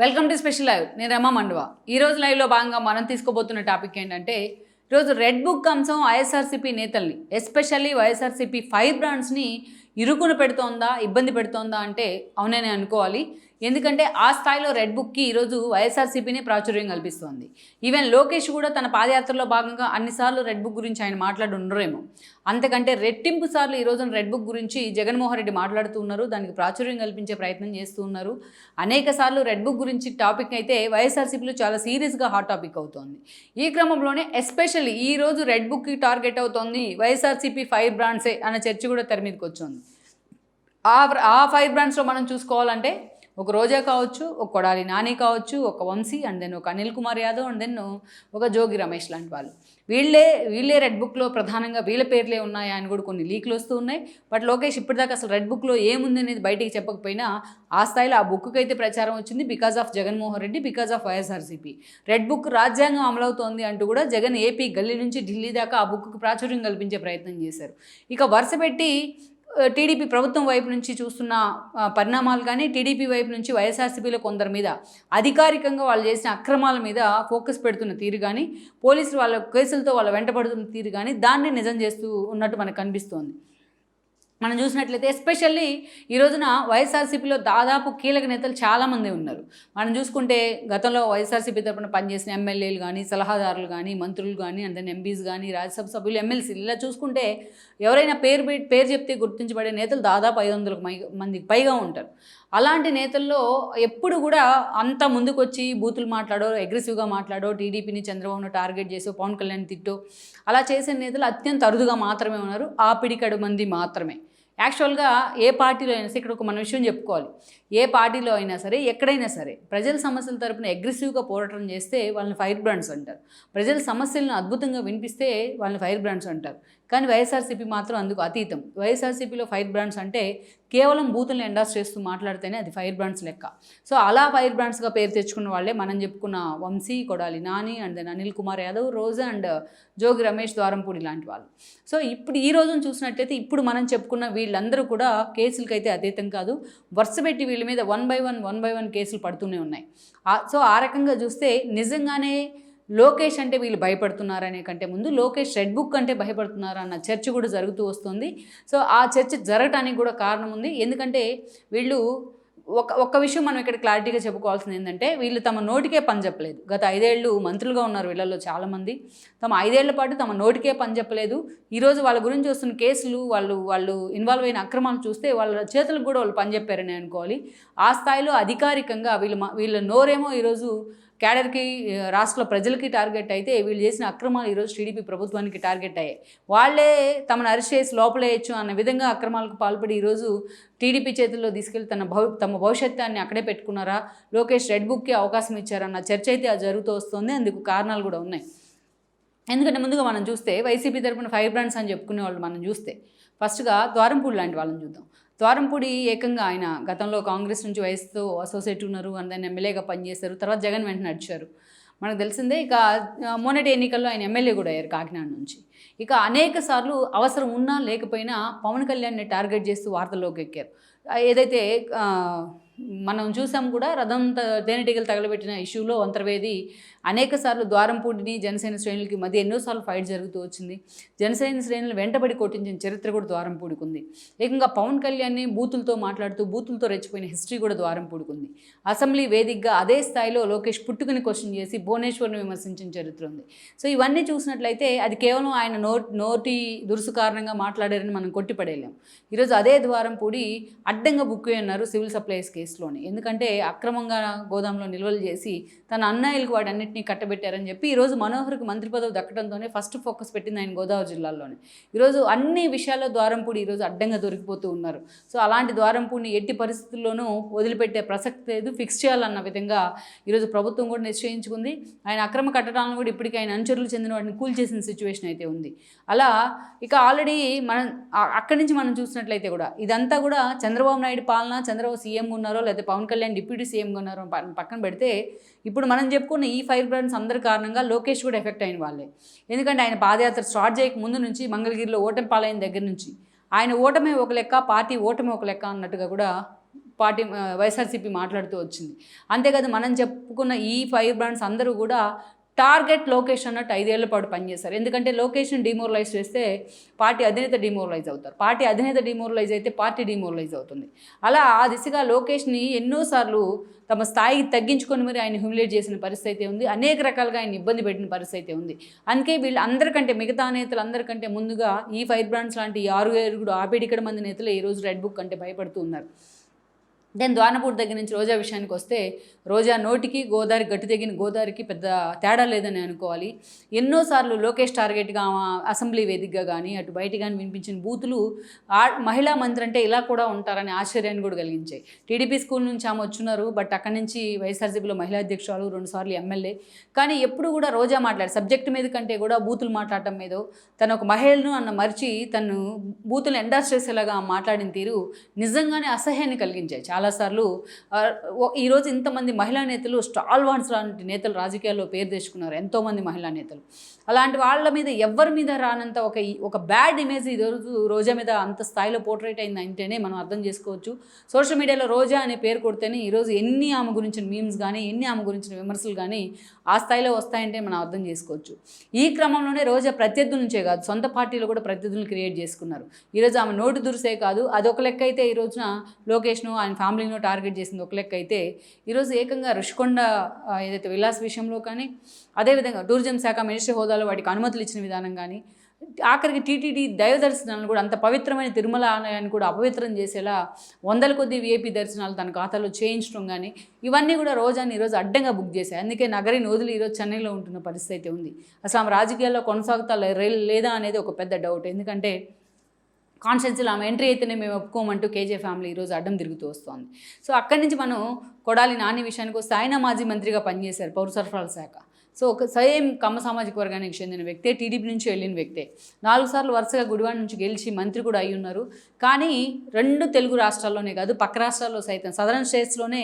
Welcome to special live. నేను రమా మండువా. ఈరోజు లైవ్లో భాగంగా మనం తీసుకోబోతున్న టాపిక్ ఏంటంటే, ఈరోజు రెడ్ బుక్ అంశం వైఎస్ఆర్సీపీ నేతల్ని, ఎస్పెషల్లీ వైఎస్ఆర్సీపీ ఫైర్ బ్రాండ్స్ని ఇరుకున పెడుతోందా, ఇబ్బంది పెడుతోందా అంటే అవుననే అనుకోవాలి. ఎందుకంటే ఆ స్థాయిలో రెడ్ బుక్కి ఈరోజు వైఎస్ఆర్సీపీనే ప్రాచుర్యం కల్పిస్తోంది. ఈవెన్ లోకేష్ కూడా తన పాదయాత్రలో భాగంగా అన్నిసార్లు రెడ్ బుక్ గురించి ఆయన మాట్లాడి ఉండరేమో, అంతకంటే రెట్టింపు సార్లు ఈరోజు రెడ్ బుక్ గురించి జగన్మోహన్ రెడ్డి మాట్లాడుతూ ఉన్నారు. దానికి ప్రాచుర్యం కల్పించే ప్రయత్నం చేస్తూ ఉన్నారు. అనేక సార్లు రెడ్ బుక్ గురించి టాపిక్ అయితే వైఎస్ఆర్సీపీలో చాలా సీరియస్గా హాట్ టాపిక్ అవుతోంది. ఈ క్రమంలోనే ఎస్పెషల్లీ ఈరోజు రెడ్ బుక్కి టార్గెట్ అవుతోంది వైఎస్ఆర్సీపీ ఫైర్ బ్రాండ్సే అన్న చర్చ కూడా తెర మీదకి వచ్చింది. ఆ ఫైర్ బ్రాండ్స్లో మనం చూసుకోవాలంటే ఒక రోజా కావచ్చు, ఒక కొడాలి నాని కావచ్చు, ఒక వంశీ, అండ్ దెన్ ఒక అనిల్ కుమార్ యాదవ్, అండ్ దెన్ ఒక జోగి రమేష్ లాంటి వాళ్ళు. వీళ్ళే రెడ్ బుక్లో ప్రధానంగా వీళ్ళ పేర్లే ఉన్నాయా అని కూడా కొన్ని లీక్లు వస్తూ ఉన్నాయి. బట్ లోకేష్ ఇప్పటిదాకా అసలు రెడ్ బుక్లో ఏముంది అనేది బయటికి చెప్పకపోయినా ఆ స్థాయిలో ఆ బుక్కి అయితే ప్రచారం వచ్చింది. Because of Jaganmohan Reddy, because of YSRCP. Red book రాజ్యాంగం అమలవుతోంది అంటూ కూడా జగన్ ఏపీ గల్లీ నుంచి ఢిల్లీ దాకా ఆ బుక్కి ప్రాచుర్యం కల్పించే ప్రయత్నం చేశారు. ఇక వరుస పెట్టి టీడీపీ ప్రభుత్వం వైపు నుంచి చూస్తున్న పరిణామాలు కానీ, టీడీపీ వైపు నుంచి వైఎస్ఆర్సీపీలో కొందరి మీద అధికారికంగా వాళ్ళు చేసిన అక్రమాల మీద ఫోకస్ పెడుతున్న తీరు కానీ, పోలీసులు వాళ్ళ కేసులతో వాళ్ళ వెంటబడుతున్న తీరు కానీ దాన్ని నిజం చేస్తూ ఉన్నట్టు మనకు కనిపిస్తోంది. మనం చూసినట్లయితే ఎస్పెషల్లీ ఈ రోజున వైఎస్ఆర్సీపీలో దాదాపు కీలక నేతలు చాలామంది ఉన్నారు. మనం చూసుకుంటే గతంలో వైఎస్ఆర్సీపీ తరపున పనిచేసిన ఎమ్మెల్యేలు కానీ, సలహాదారులు కానీ, మంత్రులు కానీ, అండ్ దెన్ ఎంపీస్ కానీ, రాజ్యసభ సభ్యులు, ఎమ్మెల్సీలు, ఇలా చూసుకుంటే ఎవరైనా పేరు చెప్తే గుర్తించబడే నేతలు దాదాపు 500 మందికి పైగా ఉంటారు. అలాంటి నేతల్లో ఎప్పుడు కూడా అంత ముందుకొచ్చి బూతులు మాట్లాడో, అగ్రెసివ్గా మాట్లాడో, టీడీపీని చంద్రబాబును టార్గెట్ చేసో, పవన్ కళ్యాణ్ తిట్టో అలా చేసే నేతలు అత్యంత అరుదుగా మాత్రమే ఉన్నారు. ఆ పిడికడు మంది మాత్రమే. యాక్చువల్గా ఏ పార్టీలో అయినా సరే, ఇక్కడ ఒక మన విషయం చెప్పుకోవాలి, ఏ పార్టీలో అయినా సరే, ఎక్కడైనా సరే ప్రజల సమస్యల తరపున అగ్రెసివ్గా పోరాటం చేస్తే వాళ్ళని ఫైర్ బ్రాండ్స్ అంటారు. ప్రజల సమస్యలను అద్భుతంగా వినిపిస్తే వాళ్ళని ఫైర్ బ్రాండ్స్ అంటారు. కానీ వైఎస్ఆర్సీపీ మాత్రం అందుకు అతీతం. వైఎస్ఆర్సీపీలో ఫైర్ బ్రాండ్స్ అంటే కేవలం బూతులను ఎండాస్ చేస్తూ మాట్లాడితేనే అది ఫైర్ బ్రాండ్స్ లెక్క. సో అలా ఫైర్ బ్రాండ్స్గా పేరు తెచ్చుకున్న వాళ్ళే మనం చెప్పుకున్న Vamsi, Kodali Nani, and then Anil Kumar Yadav, Roja and Jogi Ramesh, Dwarampudi లాంటి వాళ్ళు. సో ఇప్పుడు ఈ రోజును చూసినట్టయితే ఇప్పుడు మనం చెప్పుకున్న వీళ్ళందరూ కూడా కేసులకైతే అతీతం కాదు. వరుస పెట్టి వీళ్ళ మీద వన్ బై వన్ కేసులు పడుతూనే ఉన్నాయి. సో ఆ రకంగా చూస్తే నిజంగానే లోకేష్ అంటే వీళ్ళు భయపడుతున్నారనే కంటే ముందు లోకేష్ రెడ్ బుక్ అంటే భయపడుతున్నారా అన్న చర్చ కూడా జరుగుతూ వస్తుంది. సో ఆ చర్చ జరగటానికి కూడా కారణం ఉంది. ఎందుకంటే వీళ్ళు ఒక్క విషయం మనం ఇక్కడ క్లారిటీగా చెప్పుకోవాల్సింది ఏంటంటే, వీళ్ళు తమ నోటికే పని చెప్పలేదు. గత 5 ఏళ్ళు మంత్రులుగా ఉన్నారు వీళ్ళల్లో చాలామంది. తమ 5 ఏళ్ల పాటు తమ నోటికే పని చెప్పలేదు. ఈరోజు వాళ్ళ గురించి వస్తున్న కేసులు, వాళ్ళు ఇన్వాల్వ్ అయిన అక్రమాలు చూస్తే వాళ్ళ చేతులకు కూడా వాళ్ళు పని చెప్పారని అనుకోవాలి. ఆ స్థాయిలో అధికారికంగా వీళ్ళ నోరేమో ఈరోజు క్యాడర్కి, రాష్ట్ర ప్రజలకి టార్గెట్ అయితే, వీళ్ళు చేసిన అక్రమాలు ఈరోజు టీడీపీ ప్రభుత్వానికి టార్గెట్ అయ్యాయి. వాళ్ళే తమను అరెస్ట్ చేసి లోపలేయచ్చు అన్న విధంగా అక్రమాలకు పాల్పడి ఈరోజు టీడీపీ చేతుల్లో తీసుకెళ్లి తమ భవిష్యత్తుని అక్కడే పెట్టుకున్నారా, లోకేష్ రెడ్ బుక్కి అవకాశం ఇచ్చారన్న చర్చ అయితే అది జరుగుతూ వస్తుంది. అందుకు కారణాలు కూడా ఉన్నాయి. ఎందుకంటే ముందుగా మనం చూస్తే వైసీపీ తరపున ఫైర్ బ్రాండ్స్ అని చెప్పుకునే వాళ్ళు మనం చూస్తే ఫస్ట్గా ద్వారంపూడి లాంటి వాళ్ళని చూద్దాం. ద్వారంపూడి ఏకంగా ఆయన గతంలో కాంగ్రెస్ నుంచి వయసుతో అసోసియేట్ ఉన్నారు, అండ్ దాన్ని ఎమ్మెల్యేగా పనిచేశారు. తర్వాత జగన్ వెంట నడిచారు, మనకు తెలిసిందే. ఇక మొన్నటి ఎన్నికల్లో ఆయన ఎమ్మెల్యే కూడా అయ్యారు కాకినాడ నుంచి. ఇక అనేక సార్లు అవసరం ఉన్నా లేకపోయినా పవన్ కళ్యాణ్ని టార్గెట్ చేస్తూ వార్తల్లోకి ఎక్కారు. ఏదైతే మనం చూసాం కూడా, రథం తేనెటీగలు తగలబెట్టిన ఇష్యూలో అంతర్వేది అనేక సార్లు ద్వారంపూడిని జనసేన శ్రేణులకి మధ్య ఎన్నోసార్లు ఫైట్ జరుగుతూ వచ్చింది. జనసేన శ్రేణులు వెంటబడి కొట్టించిన చరిత్ర కూడా ద్వారంపూడికి ఉంది. ఏకంగా పవన్ కళ్యాణ్ని బూతులతో మాట్లాడుతూ బూతులతో రెచ్చిపోయిన హిస్టరీ కూడా ద్వారంపూడికి ఉంది. అసెంబ్లీ వేదికగా అదే స్థాయిలో లోకేష్ పుట్టుకుని క్వశ్చన్ చేసి భువనేశ్వర్ని విమర్శించిన చరిత్ర ఉంది. సో ఇవన్నీ చూసినట్లయితే అది కేవలం ఆయన నోటి దురుసు కారణంగా మాట్లాడారని మనం కొట్టిపడేయలేం. ఈరోజు అదే ద్వారంపూడి అడ్డంగా బుక్ అన్నారు సివిల్ సప్లైస్ కేసులోని. ఎందుకంటే అక్రమంగా గోదాంలో నిల్వలు చేసి తన అన్నయ్యలకు వాటన్నిటిని కట్టబెట్టారని చెప్పి ఈరోజు మనోహర్కి మంత్రి పదవి దక్కడంతోనే ఫస్ట్ ఫోకస్ పెట్టింది ఆయన గోదావరి జిల్లాలోనే. ఈరోజు అన్ని విషయాల్లో ద్వారంపూడి ఈరోజు అడ్డంగా దొరికిపోతూ ఉన్నారు. సో అలాంటి ద్వారంపూడిని ఎట్టి పరిస్థితుల్లోనూ వదిలిపెట్టే ప్రసక్తి లేదు, ఫిక్స్ చేయాలన్న విధంగా ఈరోజు ప్రభుత్వం కూడా నిశ్చయించుకుంది. ఆయన అక్రమ కట్టడాలను కూడా ఇప్పటికీ ఆయన అనుచరులకు చెందిన వాటిని కూల్చేసిన సిచ్యువేషన్ అయితే ఉంది. అలా ఇక ఆల్రెడీ మనం అక్కడి నుంచి మనం చూసినట్లయితే కూడా ఇదంతా కూడా చంద్రబాబు నాయుడు పాలన, చంద్రబాబు సీఎంగా ఉన్నారో లేదా పవన్ కళ్యాణ్ డిప్యూటీ సీఎంగా ఉన్నారో పక్కన పెడితే, ఇప్పుడు మనం చెప్పుకున్న ఈ ఫైర్ బ్రాండ్స్ అందరి కారణంగా లోకేష్ కూడా ఎఫెక్ట్ అయిన వాళ్ళే. ఎందుకంటే ఆయన పాదయాత్ర స్టార్ట్ చేయక ముందు నుంచి మంగళగిరిలో ఓటమి పాలైన దగ్గర నుంచి ఆయన ఓటమే ఒక లెక్క, పార్టీ ఓటమి ఒక లెక్క అన్నట్టుగా కూడా పార్టీ వైఎస్ఆర్సీపీ మాట్లాడుతూ వచ్చింది. అంతేకాదు మనం చెప్పుకున్న ఈ 5 బ్రాండ్స్ అందరూ కూడా టార్గెట్ లోకేష్ అన్నట్టు 5 ఏళ్ల పాటు పనిచేస్తారు. ఎందుకంటే లోకేష్ని డిమోరలైజ్ చేస్తే పార్టీ అధినేత డిమోరలైజ్ అవుతారు. పార్టీ అధినేత డిమోరలైజ్ అయితే పార్టీ డిమోరలైజ్ అవుతుంది. అలా ఆ దిశగా లోకేష్ని ఎన్నోసార్లు తమ స్థాయికి తగ్గించుకొని మరి ఆయన హ్యూమిలేట్ చేసిన పరిస్థితి అయితే ఉంది. అనేక రకాలుగా ఆయన ఇబ్బంది పెట్టిన పరిస్థితి అయితే ఉంది. అందుకే వీళ్ళు అందరికంటే మిగతా నేతలు అందరికంటే ముందుగా ఈ 5 బ్రాండ్స్ లాంటి 6 ఆపేడిక్కడ మంది నేతలు ఈరోజు రెడ్ బుక్ అంటే భయపడుతూ ఉన్నారు. దెన్ ద్వానపూర్ దగ్గర నుంచి రోజా విషయానికి వస్తే రోజా నోటికి గోదావరి గట్టి తెగిన గోదావరికి పెద్ద తేడా లేదని అనుకోవాలి. ఎన్నోసార్లు లోకేష్ టార్గెట్గా అసెంబ్లీ వేదికగా కానీ అటు బయట కానీ వినిపించిన బూతులు మహిళా మంత్రి అంటే ఇలా కూడా ఉంటారని ఆశ్చర్యాన్ని కూడా కలిగించాయి. టీడీపీ స్కూల్ నుంచి ఆమె వచ్చున్నారు, బట్ అక్కడి నుంచి వైఎస్ఆర్సీపీలో మహిళా అధ్యక్షురాలు 2 సార్లు ఎమ్మెల్యే. కానీ ఎప్పుడు కూడా రోజా మాట్లాడే సబ్జెక్టు మీద కంటే కూడా బూతులు మాట్లాడటం మీదో తను ఒక మహిళను అన్న మరిచి తను బూతులు ఎండార్స్ చేసేలాగా మాట్లాడిన తీరు నిజంగానే అసహ్యాన్ని కలిగించాయి. చాలాసార్లు ఈరోజు ఇంతమంది మహిళా నేతలు స్టాల్వార్డ్స్ లాంటి నేతలు రాజకీయాల్లో పేరు తెచ్చుకున్నారు, ఎంతోమంది మహిళా నేతలు. అలాంటి వాళ్ళ మీద ఎవరి మీద రానంత ఒక బ్యాడ్ ఇమేజ్ ఈరోజు రోజా మీద అంత స్థాయిలో పోర్ట్రేట్ అయింది అంటేనే మనం అర్థం చేసుకోవచ్చు. సోషల్ మీడియాలో రోజా అనే పేరు కొడితేనే ఈరోజు ఎన్ని ఆమె గురించిన మీమ్స్ కానీ ఎన్ని ఆమె గురించిన విమర్శలు కానీ ఆ స్థాయిలో వస్తాయంటే మనం అర్థం చేసుకోవచ్చు. ఈ క్రమంలోనే రోజా ప్రత్యర్థుల నుంచే కాదు సొంత పార్టీలో కూడా ప్రత్యర్థులను క్రియేట్ చేసుకున్నారు. ఈరోజు ఆమె నోటు దురుసే కాదు, అదొక లెక్క అయితే ఈ రోజున లోకేష్ను ఆయన ఫ్యామిలీను టార్గెట్ చేసింది ఒక లెక్క అయితే, ఈరోజు ఏకంగా రుషికొండ ఏదైతే విలాస్ విషయంలో కానీ అదేవిధంగా టూరిజం శాఖ మినిస్టర్ హోదాలో వాటికి అనుమతులు ఇచ్చిన విధానం కానీ ఆఖరికి టీటీడీ దైవ దర్శనాలను కూడా అంత పవిత్రమైన తిరుమల ఆలయాన్ని కూడా అపవిత్రం చేసేలా 100ల కొద్ది విఐపి దర్శనాలు తన ఖాతాలో చేయించడం కానీ ఇవన్నీ కూడా రోజాని ఈరోజు అడ్డంగా బుక్ చేశాయి. అందుకే నగరిని వదిలి ఈరోజు చెన్నైలో ఉంటున్న పరిస్థితి అయితే ఉంది. అసలు ఆమె రాజకీయాల్లో కొనసాగుతా లేదా అనేది ఒక పెద్ద డౌట్. ఎందుకంటే కాన్స్టిట్యున్సీలో ఆమె ఎంట్రీ అయితేనే మేము ఒప్పుకోమంటూ కేజే ఫ్యామిలీ ఈరోజు అడ్డం తిరుగుతూ వస్తుంది. సో అక్కడి నుంచి మనం కొడాలి నాని విషయానికి వస్తే ఆయన మాజీ మంత్రిగా పనిచేశారు పౌర సరఫరాల శాఖ. సో ఒక సేమ్ కమ్మ సామాజిక వర్గానికి చెందిన వ్యక్తే, టీడీపీ నుంచి వెళ్ళిన వ్యక్తే. 4 సార్లు వరుసగా గుడివాడ నుంచి గెలిచి మంత్రి కూడా అయి ఉన్నారు. కానీ 2 తెలుగు రాష్ట్రాల్లోనే కాదు పక్క రాష్ట్రాల్లో సైతం సదరన్ స్టేట్స్లోనే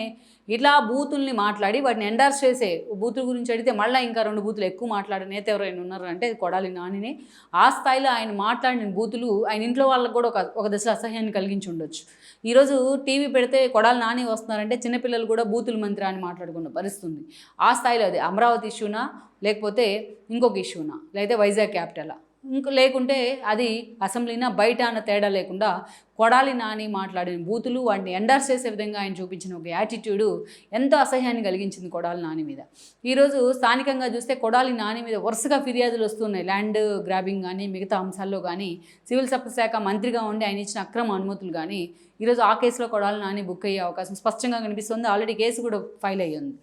ఇట్లా బూతుల్ని మాట్లాడి వాటిని ఎండార్స్ చేసే బూతుల గురించి అడిగితే మళ్ళీ ఇంకా 2 బూతులు ఎక్కువ మాట్లాడే నేత ఎవరైనా ఉన్నారు అంటే కొడాలి నానినే. ఆ స్థాయిలో ఆయన మాట్లాడిన బూతులు ఆయన ఇంట్లో వాళ్ళకు కూడా ఒక దశలో అసహ్యాన్ని కలిగించి ఉండొచ్చు. ఈరోజు టీవీ పెడితే కొడాలి నాని వస్తున్నారంటే చిన్నపిల్లలు కూడా బూతుల మంత్రి అని మాట్లాడుకున్న పరిస్థితి ఉంది. ఆ స్థాయిలో అది అమరావతి ఇష్యూనా లేకపోతే ఇంకొక ఇష్యూనా లేకపోతే వైజాగ్ క్యాపిటలా లేకుంటే అది అసెంబ్లీనా బయట అన్న తేడా లేకుండా కొడాలి నాని మాట్లాడిన బూతులు వాటిని ఎండార్స్ చేసే విధంగా ఆయన చూపించిన ఒక యాటిట్యూడు ఎంతో అసహ్యాన్ని కలిగించింది కొడాలి నాని మీద. ఈరోజు స్థానికంగా చూస్తే కొడాలి నాని మీద వరుసగా ఫిర్యాదులు వస్తున్నాయి. ల్యాండ్ గ్రాబింగ్ కానీ మిగతా అంశాల్లో కానీ సివిల్ సప్లై శాఖ మంత్రిగా ఉండి ఆయన ఇచ్చిన అక్రమ అనుమతులు కానీ ఈరోజు ఆ కేసులో కొడాలి నాని బుక్ అయ్యే అవకాశం స్పష్టంగా కనిపిస్తుంది. ఆల్రెడీ కేసు కూడా ఫైల్ అయ్యింది.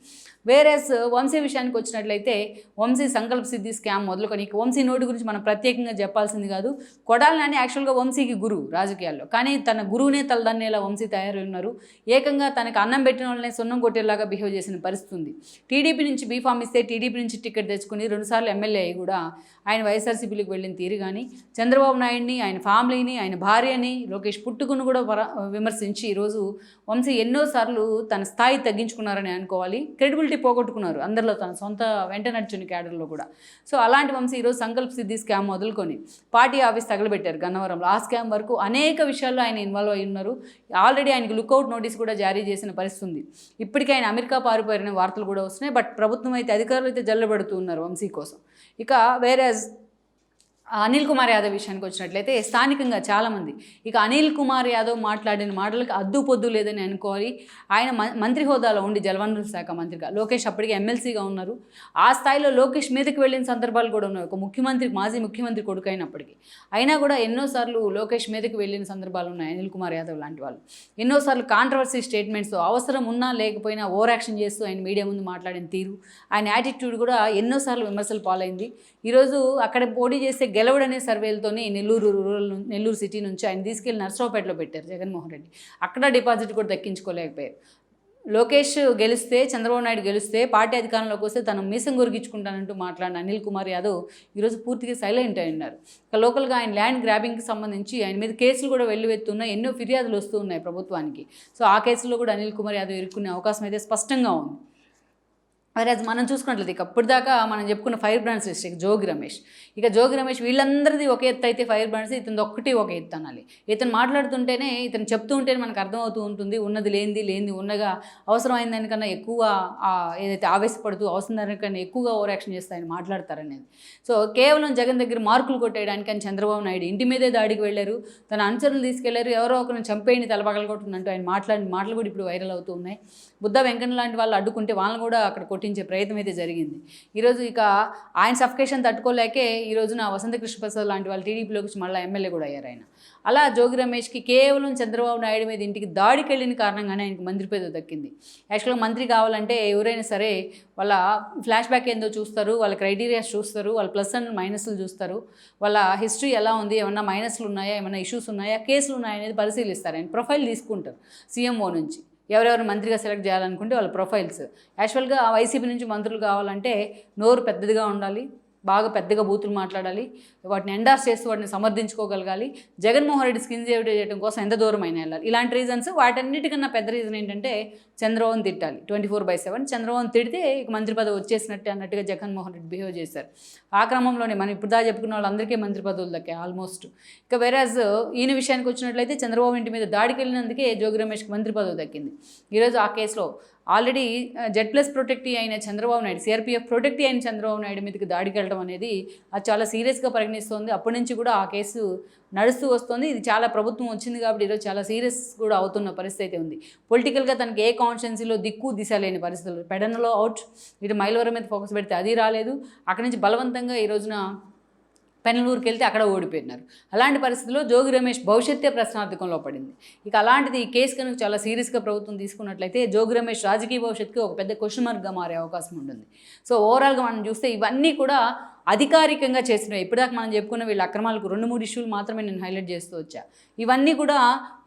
వేరేస్ వంశీ విషయానికి వచ్చినట్లయితే వంశీ సంకల్ప సిద్ధి స్కామ్ మొదలుకొని వంశీ నోటి గురించి మనం ప్రత్యేకంగా చెప్పాల్సింది కాదు. కొడాలి నాని యాక్చువల్గా వంశీకి గురువు రాజకీయాల్లో, కానీ తన గురువునే తలదన్నేలా వంశీ తయారై ఉన్నారు. ఏకంగా తనకు అన్నం పెట్టిన వాళ్ళనే సున్నం కొట్టేలాగా బిహేవ్ చేసిన పరిస్థితి ఉంది. టీడీపీ నుంచి బీఫామ్ ఇస్తే టీడీపీ నుంచి టికెట్ తెచ్చుకుని 2 సార్లు ఎమ్మెల్యే అయ్యి కూడా ఆయన వైఎస్ఆర్సీపీలకు వెళ్ళిన తీరు కానీ చంద్రబాబు నాయుడిని ఆయన ఫ్యామిలీని ఆయన భార్యని లోకేష్ పుట్టుకుని కూడా విమర్శించి ఈరోజు వంశీ ఎన్నోసార్లు తన స్థాయి తగ్గించుకున్నారని అనుకోవాలి. క్రెడిబిలిటీ పోగొట్టుకున్నారు అందరిలో, తన సొంత వెంట నడిచిన క్యాడర్లో కూడా. సో అలాంటి వంశీ ఈరోజు సంకల్ప సిద్ధి స్కామ్ మొదలుకొని పార్టీ ఆఫీస్ తగలబెట్టారు గన్నవరంలో. ఆ స్కామ్ వరకు అనేక విషయాల్లో ఆయన ఇన్వాల్వ్ అయి ఉన్నారు. ఆల్రెడీ ఆయనకి లుకౌట్ నోటీస్ కూడా జారీ చేసిన పరిస్థితి ఉంది. ఇప్పటికీ ఆయన అమెరికా పారిపోయిన వార్తలు కూడా వస్తున్నాయి. బట్ ప్రభుత్వం అయితే అధికారులు అయితే జల్లబడుతూ ఉన్నారు వంశీ కోసం. ఇక వేరే అనిల్ కుమార్ యాదవ్ విషయానికి వచ్చినట్లయితే స్థానికంగా చాలామంది ఇక అనిల్ కుమార్ యాదవ్ మాట్లాడిన మాటలకు అద్దు పొద్దు లేదని అనుకోవాలి. ఆయన మంత్రి హోదాలో ఉండి జలవనరుల శాఖ మంత్రిగా, లోకేష్ అప్పటికే ఎమ్మెల్సీగా ఉన్నారు. ఆ స్థాయిలో లోకేష్ మీదకి వెళ్ళిన సందర్భాలు కూడా ఉన్నాయి. ఒక మాజీ ముఖ్యమంత్రి కొడుకు అయినప్పటికీ అయినా కూడా ఎన్నోసార్లు లోకేష్ మీదకి వెళ్ళిన సందర్భాలు ఉన్నాయి. అనిల్ కుమార్ యాదవ్ లాంటి వాళ్ళు ఎన్నోసార్లు కాంట్రవర్సీ స్టేట్మెంట్స్ అవసరం ఉన్నా లేకపోయినా ఓవర్ యాక్షన్ చేస్తూ ఆయన మీడియా ముందు మాట్లాడిన తీరు, ఆయన యాటిట్యూడ్ కూడా ఎన్నోసార్లు విమర్శలు పాలైంది. ఈరోజు అక్కడ పోటీ చేస్తే గెలవడనే సర్వేలతోని నెల్లూరు సిటీ నుంచి ఆయన తీసుకెళ్లి నర్సరావుపేటలో పెట్టారు జగన్మోహన్ రెడ్డి. అక్కడ డిపాజిట్ కూడా దక్కించుకోలేకపోయారు. లోకేష్ గెలిస్తే, చంద్రబాబు నాయుడు గెలిస్తే పార్టీ అధికారంలోకి వస్తే తను మీసం గురిగించుకుంటానంటూ మాట్లాడిన అనిల్ కుమార్ యాదవ్ ఈరోజు పూర్తిగా సైలెంట్ అయి ఉన్నారు. లోకల్గా ఆయన ల్యాండ్ గ్రాబింగ్కి సంబంధించి ఆయన మీద కేసులు కూడా వెల్లువెత్తున్నాయి. ఎన్నో ఫిర్యాదులు వస్తూ ఉన్నాయి ప్రభుత్వానికి. సో ఆ కేసులో కూడా అనిల్ కుమార్ యాదవ్ ఇరుక్కునే అవకాశం అయితే స్పష్టంగా ఉంది. వైరాజ్ మనం చూసుకున్నట్లయితే ఇప్పటిదాకా మనం చెప్పుకున్న fire brands list Jogi Ramesh, ఇక జోగి రమేష్ వీళ్ళందరిది ఒక ఎత్తు అయితే ఫైర్ బ్రాండ్స్ ఇతను ఒక్కటి ఒక ఎత్తు అనాలి. ఇతను మాట్లాడుతుంటేనే ఇతను చెప్తూ ఉంటేనే మనకు అర్థమవుతూ ఉంటుంది ఉన్నది లేనిది ఉన్నగా అవసరమైన దానికన్నా ఎక్కువ ఏదైతే ఆవేశపడుతూ అవసరం దానికన్నా ఎక్కువగా ఓవర్ యాక్షన్ చేస్తే ఆయన మాట్లాడతారనేది. సో కేవలం జగన్ దగ్గర మార్కులు కొట్టేయడానికి అని చంద్రబాబు నాయుడు ఇంటి మీదే దాడికి వెళ్ళారు, తన అనుచరులు తీసుకెళ్లారు, ఎవరో ఒకరిని చంపేయండి తలపగలగొట్టుందంటూ ఆయన మాట్లాడిన మాటలు కూడా ఇప్పుడు వైరల్ అవుతూ ఉన్నాయి. బుద్ధ వెంకన్న లాంటి వాళ్ళు అడ్డుకుంటే వాళ్ళని కూడా అక్కడ కొట్టించే ప్రయత్నం అయితే జరిగింది. ఈరోజు ఇక ఆయన సఫికేషన్ తట్టుకోలేకే ఈ రోజున వసంత కృష్ణప్రసాద్ లాంటి వాళ్ళు టీడీపీలోకి వచ్చి మళ్ళీ ఎమ్మెల్యే కూడా అయ్యారు ఆయన. అలా జోగి రమేష్కి కేవలం చంద్రబాబు నాయుడు మీద ఇంటికి దాడికి వెళ్ళిన కారణంగానే ఆయనకు మంత్రి పదవి దక్కింది. యాక్చువల్గా మంత్రి కావాలంటే ఎవరైనా సరే వాళ్ళ ఫ్లాష్ బ్యాక్ ఏందో చూస్తారు, వాళ్ళ క్రైటీరియాస్ చూస్తారు, వాళ్ళ ప్లస్ అండ్ మైనస్లు చూస్తారు, వాళ్ళ హిస్టరీ ఎలా ఉంది, ఏమన్నా మైనస్లు ఉన్నాయా, ఏమన్నా ఇష్యూస్ ఉన్నాయా, కేసులు ఉన్నాయా అనేది పరిశీలిస్తారు. ఆయన ప్రొఫైల్ తీసుకుంటారు సీఎంఓ నుంచి. ఎవరెవరు మంత్రిగా సెలెక్ట్ చేయాలనుకుంటే వాళ్ళ ప్రొఫైల్స్. యాక్చువల్గా వైసీపీ నుంచి మంత్రులు కావాలంటే నోరు పెద్దదిగా ఉండాలి, బాగా పెద్దగా బూతులు మాట్లాడాలి, వాటిని ఎండార్స్ చేస్తూ వాటిని సమర్థించుకోగలగాలి, జగన్మోహన్ రెడ్డి స్కిన్ సేవ్ చేయడం కోసం ఎంత దూరం అయినా వెళ్ళాలి. ఇలాంటి రీజన్స్. వాటన్నిటికన్నా పెద్ద రీజన్ ఏంటంటే చంద్రబాబుని తిట్టాలి 24/7. చంద్రబాబుని తిడితే ఇక మంత్రి పదవి వచ్చేసినట్టే అన్నట్టుగా జగన్మోహన్ రెడ్డి బిహేవ్ చేశారు. ఆ క్రమంలోనే మనం ఇప్పుడు దా చెప్పుకున్న వాళ్ళందరికీ మంత్రి పదవులు దక్కాయి ఆల్మోస్ట్. ఇక వేరాజ్ ఈయన విషయానికి వచ్చినట్లయితే చంద్రబాబు ఇంటి మీద దాడికి వెళ్ళినందుకే జోగి రమేష్కి మంత్రి పదవి దక్కింది. ఈరోజు ఆ కేసులో ఆల్రెడీ జెడ్+ ప్రొటెక్టీ అయిన చంద్రబాబు నాయుడు, సిఆర్పీఎఫ్ ప్రొటెక్టీ అయిన చంద్రబాబు నాయుడు మీదకి దాడికి వెళ్ళడం అనేది అది చాలా సీరియస్గా పరిగణిస్తోంది. అప్పటి నుంచి కూడా ఆ కేసు నడుస్తూ వస్తుంది. ఇది చాలా ప్రభుత్వం వచ్చింది కాబట్టి ఈరోజు చాలా సీరియస్ కూడా అవుతున్న పరిస్థితి అయితే ఉంది. పొలిటికల్గా తనకి ఏ కాన్స్టిట్యున్సీలో దిక్కు దిశ లేని పరిస్థితులు. పెడనలో అవుట్, ఇటు మైలవరం మీద ఫోకస్ పెడితే అది రాలేదు, అక్కడి నుంచి బలవంతంగా ఈ రోజున పెనలూరుకి వెళ్తే అక్కడ ఓడిపోయినారు. అలాంటి పరిస్థితుల్లో జోగి రమేష్ భవిష్యత్తే ప్రశ్నార్థకంలో పడింది. ఇక అలాంటిది ఈ కేసు కనుక చాలా సీరియస్గా ప్రభుత్వం తీసుకున్నట్లయితే జోగి రమేష్ రాజకీయ భవిష్యత్తుకి ఒక పెద్ద క్వశ్చన్ మార్క్గా మారే అవకాశం ఉంటుంది. సో ఓవరాల్గా మనం చూస్తే ఇవన్నీ కూడా అధికారికంగా చేసినవి. ఇప్పటిదాకా మనం చెప్పుకున్న వీళ్ళ అక్రమాలకు 2-3 ఇష్యూలు మాత్రమే నేను హైలైట్ చేస్తూ వచ్చా. ఇవన్నీ కూడా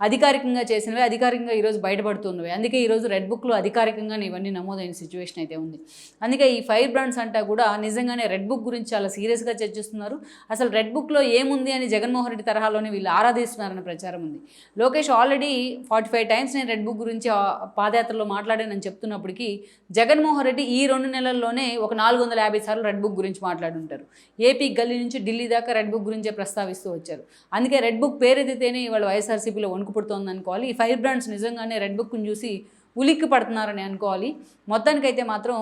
అధికారికంగా చేసినవి, అధికారికంగా ఈరోజు బయటపడుతున్నవి. అందుకే ఈరోజు రెడ్ బుక్లో అధికారికంగానే ఇవన్నీ నమోదైన సిచ్యువేషన్ అయితే ఉంది. అందుకే ఈ ఫైర్ బ్రాండ్స్ అంటా కూడా నిజంగానే రెడ్ బుక్ గురించి చాలా సీరియస్గా చర్చిస్తున్నారు. అసలు రెడ్ బుక్లో ఏముంది అని జగన్మోహన్ రెడ్డి తరహాలోనే వీళ్ళు ఆరాధిస్తున్నారన్న ప్రచారం ఉంది. లోకేష్ ఆల్రెడీ 45 టైమ్స్ నేను రెడ్ బుక్ గురించి పాదయాత్రలో మాట్లాడానని చెప్తున్నప్పటికీ జగన్మోహన్ రెడ్డి ఈ 2 నెలల్లోనే ఒక 450 సార్లు రెడ్ బుక్ గురించి మాట్లాడుంటారు. ఏపీ గల్లీ నుంచి ఢిల్లీ దాకా రెడ్ బుక్ గురించే ప్రస్తావిస్తూ వచ్చారు. అందుకే రెడ్ బుక్ పేరెత్తితేనే ఇవాళ వైఎస్ఆర్సీపీలో వణుకు పుడుతోంది అనుకోవాలి. ఈ ఫైర్ బ్రాండ్స్ నిజంగానే రెడ్ బుక్ని చూసి ఉలిక్కి పడుతున్నారని అనుకోవాలి. మొత్తానికైతే మాత్రం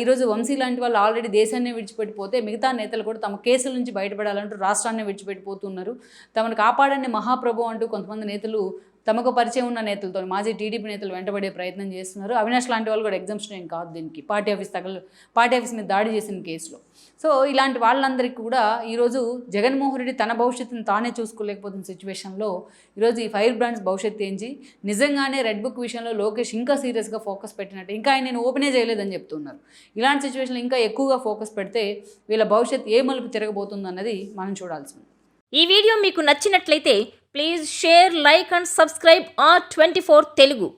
ఈరోజు వంశీ లాంటి వాళ్ళు ఆల్రెడీ దేశాన్ని విడిచిపెట్టిపోతే మిగతా నేతలు కూడా తమ కేసుల నుంచి బయటపడాలంటూ రాష్ట్రాన్ని విడిచిపెట్టిపోతున్నారు. తమను కాపాడండి మహాప్రభు అంటూ కొంతమంది నేతలు తమకు పరిచయం ఉన్న నేతలతో, మాజీ టీడీపీ నేతలు వెంటబడే ప్రయత్నం చేస్తున్నారు. అవినాష్ లాంటి వాళ్ళు కూడా ఎగ్జామ్షన్ ఏం కాదు దీనికి, పార్టీ ఆఫీస్ మీద దాడి చేసిన కేసులో. సో ఇలాంటి వాళ్ళందరికీ కూడా ఈరోజు జగన్మోహన్ రెడ్డి తన భవిష్యత్తును తానే చూసుకోలేకపోతున్న సిచ్యువేషన్లో ఈరోజు ఈ ఫైర్ బ్రాండ్స్ భవిష్యత్తు ఏంచి నిజంగానే రెడ్ బుక్ విషయంలో లోకేష్ ఇంకా సీరియస్గా ఫోకస్ పెట్టినట్టు, ఇంకా ఆయన నేను ఓపెనే చేయలేదని చెప్తున్నారు. ఇలాంటి సిచ్యువేషన్లో ఇంకా ఎక్కువగా ఫోకస్ పెడితే వీళ్ళ భవిష్యత్తు ఏ మలుపు తిరగబోతుంది అన్నది మనం చూడాల్సింది. ఈ వీడియో మీకు నచ్చినట్లయితే please share, like and subscribe R24 Telugu.